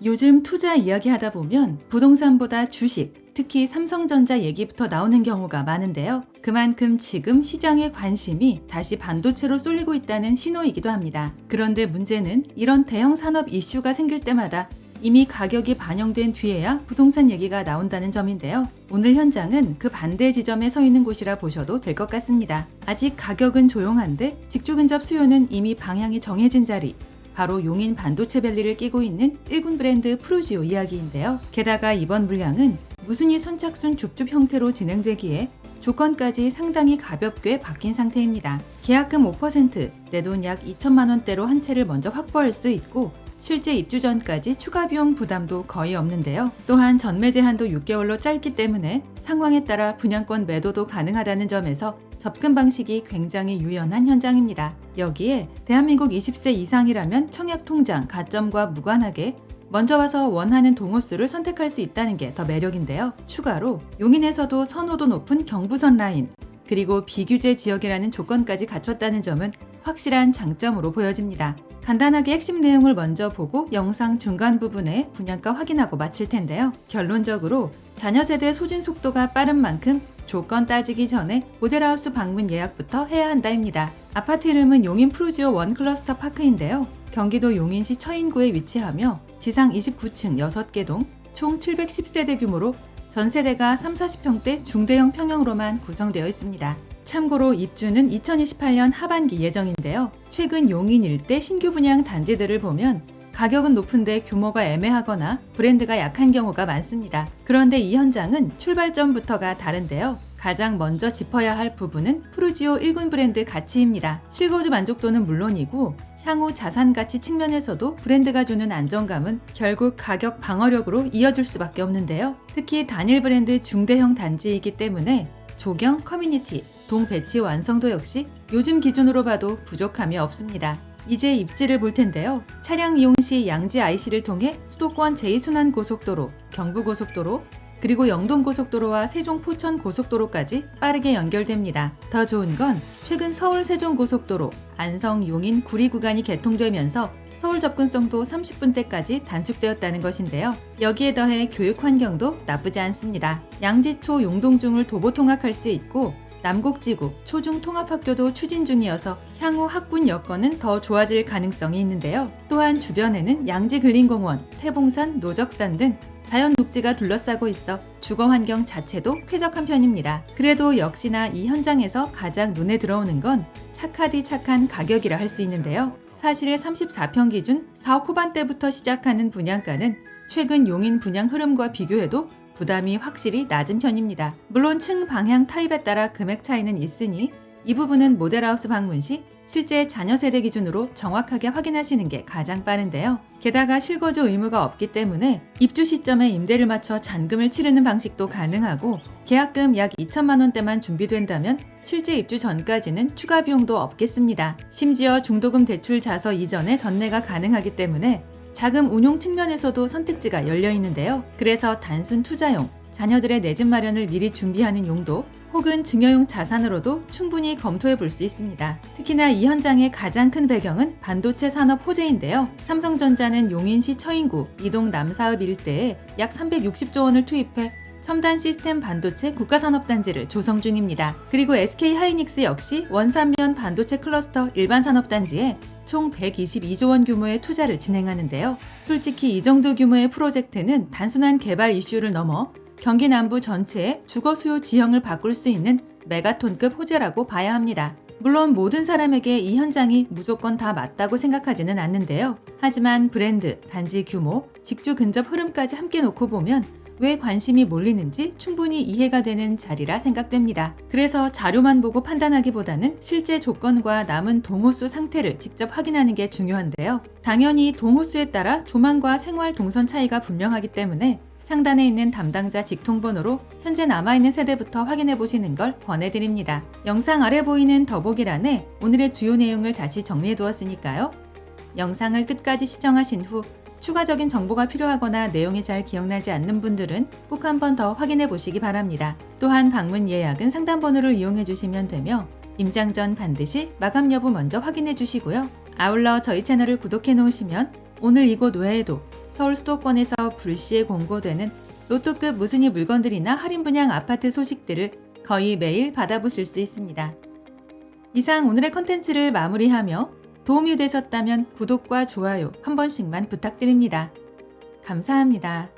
요즘 투자 이야기하다 보면 부동산보다 주식, 특히 삼성전자 얘기부터 나오는 경우가 많은데요. 그만큼 지금 시장의 관심이 다시 반도체로 쏠리고 있다는 신호이기도 합니다. 그런데 문제는 이런 대형 산업 이슈가 생길 때마다 이미 가격이 반영된 뒤에야 부동산 얘기가 나온다는 점인데요. 오늘 현장은 그 반대 지점에 서 있는 곳이라 보셔도 될 것 같습니다. 아직 가격은 조용한데 직주근접 수요는 이미 방향이 정해진 자리, 바로 용인 반도체밸리를 끼고 있는 1군 브랜드 프루지오 이야기인데요. 게다가 이번 물량은 무순위 선착순 줍줍 형태로 진행되기에 조건까지 상당히 가볍게 바뀐 상태입니다. 계약금 5%, 내돈 약 2천만 원대로 한 채를 먼저 확보할 수 있고 실제 입주 전까지 추가 비용 부담도 거의 없는데요. 또한 전매 제한도 6개월로 짧기 때문에 상황에 따라 분양권 매도도 가능하다는 점에서 접근 방식이 굉장히 유연한 현장입니다. 여기에 대한민국 20세 이상이라면 청약통장 가점과 무관하게 먼저 와서 원하는 동호수를 선택할 수 있다는 게 더 매력인데요. 추가로 용인에서도 선호도 높은 경부선 라인, 그리고 비규제 지역이라는 조건까지 갖췄다는 점은 확실한 장점으로 보여집니다. 간단하게 핵심 내용을 먼저 보고 영상 중간 부분에 분양가 확인하고 마칠 텐데요. 결론적으로 자녀 세대 소진 속도가 빠른 만큼 조건 따지기 전에 모델하우스 방문 예약부터 해야 한다입니다. 아파트 이름은 용인 프루지오 원 클러스터 파크인데요. 경기도 용인시 처인구에 위치하며 지상 29층 6개 동, 총 710세대 규모로 전세대가 30-40평대 중대형 평형으로만 구성되어 있습니다. 참고로 입주는 2028년 하반기 예정인데요. 최근 용인 일대 신규 분양 단지들을 보면 가격은 높은데 규모가 애매하거나 브랜드가 약한 경우가 많습니다. 그런데 이 현장은 출발점부터가 다른데요. 가장 먼저 짚어야 할 부분은 프루지오 1군 브랜드 가치입니다. 실거주 만족도는 물론이고 향후 자산 가치 측면에서도 브랜드가 주는 안정감은 결국 가격 방어력으로 이어질 수밖에 없는데요. 특히 단일 브랜드 중대형 단지이기 때문에 조경, 커뮤니티, 동 배치 완성도 역시 요즘 기준으로 봐도 부족함이 없습니다. 이제 입지를 볼 텐데요. 차량 이용 시 양지 IC를 통해 수도권 제2순환고속도로, 경부고속도로, 그리고 영동고속도로와 세종 포천 고속도로까지 빠르게 연결됩니다. 더 좋은 건 최근 서울 세종고속도로, 안성 용인 구리 구간이 개통되면서 서울 접근성도 30분대까지 단축되었다는 것인데요. 여기에 더해 교육 환경도 나쁘지 않습니다. 양지초 용동중을 도보 통학할 수 있고 남곡지구 초중 통합학교도 추진 중이어서 향후 학군 여건은 더 좋아질 가능성이 있는데요. 또한 주변에는 양지근린공원, 태봉산, 노적산 등 자연 녹지가 둘러싸고 있어 주거 환경 자체도 쾌적한 편입니다. 그래도 역시나 이 현장에서 가장 눈에 들어오는 건 착하디 착한 가격이라 할 수 있는데요. 사실 34평 기준 4억 후반대부터 시작하는 분양가는 최근 용인 분양 흐름과 비교해도 부담이 확실히 낮은 편입니다. 물론 층 방향 타입에 따라 금액 차이는 있으니 이 부분은 모델하우스 방문 시 실제 자녀 세대 기준으로 정확하게 확인하시는 게 가장 빠른데요. 게다가 실거주 의무가 없기 때문에 입주 시점에 임대를 맞춰 잔금을 치르는 방식도 가능하고 계약금 약 2천만 원대만 준비된다면 실제 입주 전까지는 추가 비용도 없겠습니다. 심지어 중도금 대출 자서 이전에 전매가 가능하기 때문에 자금 운용 측면에서도 선택지가 열려 있는데요. 그래서 단순 투자용, 자녀들의 내 집 마련을 미리 준비하는 용도 혹은 증여용 자산으로도 충분히 검토해 볼 수 있습니다. 특히나 이 현장의 가장 큰 배경은 반도체 산업 호재인데요. 삼성전자는 용인시 처인구 이동 남사읍 일대에 약 360조 원을 투입해 첨단 시스템 반도체 국가산업단지를 조성 중입니다. 그리고 SK하이닉스 역시 원산면 반도체 클러스터 일반산업단지에 총 122조 원 규모의 투자를 진행하는데요. 솔직히 이 정도 규모의 프로젝트는 단순한 개발 이슈를 넘어 경기 남부 전체의 주거 수요 지형을 바꿀 수 있는 메가톤급 호재라고 봐야 합니다. 물론 모든 사람에게 이 현장이 무조건 다 맞다고 생각하지는 않는데요. 하지만 브랜드, 단지 규모, 직주 근접 흐름까지 함께 놓고 보면 왜 관심이 몰리는지 충분히 이해가 되는 자리라 생각됩니다. 그래서 자료만 보고 판단하기보다는 실제 조건과 남은 동호수 상태를 직접 확인하는 게 중요한데요. 당연히 동호수에 따라 조망과 생활 동선 차이가 분명하기 때문에 상단에 있는 담당자 직통번호로 현재 남아있는 세대부터 확인해 보시는 걸 권해드립니다. 영상 아래 보이는 더보기란에 오늘의 주요 내용을 다시 정리해 두었으니까요. 영상을 끝까지 시청하신 후 추가적인 정보가 필요하거나 내용이 잘 기억나지 않는 분들은 꼭 한 번 더 확인해 보시기 바랍니다. 또한 방문 예약은 상담번호를 이용해 주시면 되며 임장 전 반드시 마감 여부 먼저 확인해 주시고요. 아울러 저희 채널을 구독해 놓으시면 오늘 이곳 외에도 서울 수도권에서 불시에 공고되는 로또급 무순위 물건들이나 할인 분양 아파트 소식들을 거의 매일 받아보실 수 있습니다. 이상 오늘의 컨텐츠를 마무리하며 도움이 되셨다면 구독과 좋아요 한 번씩만 부탁드립니다. 감사합니다.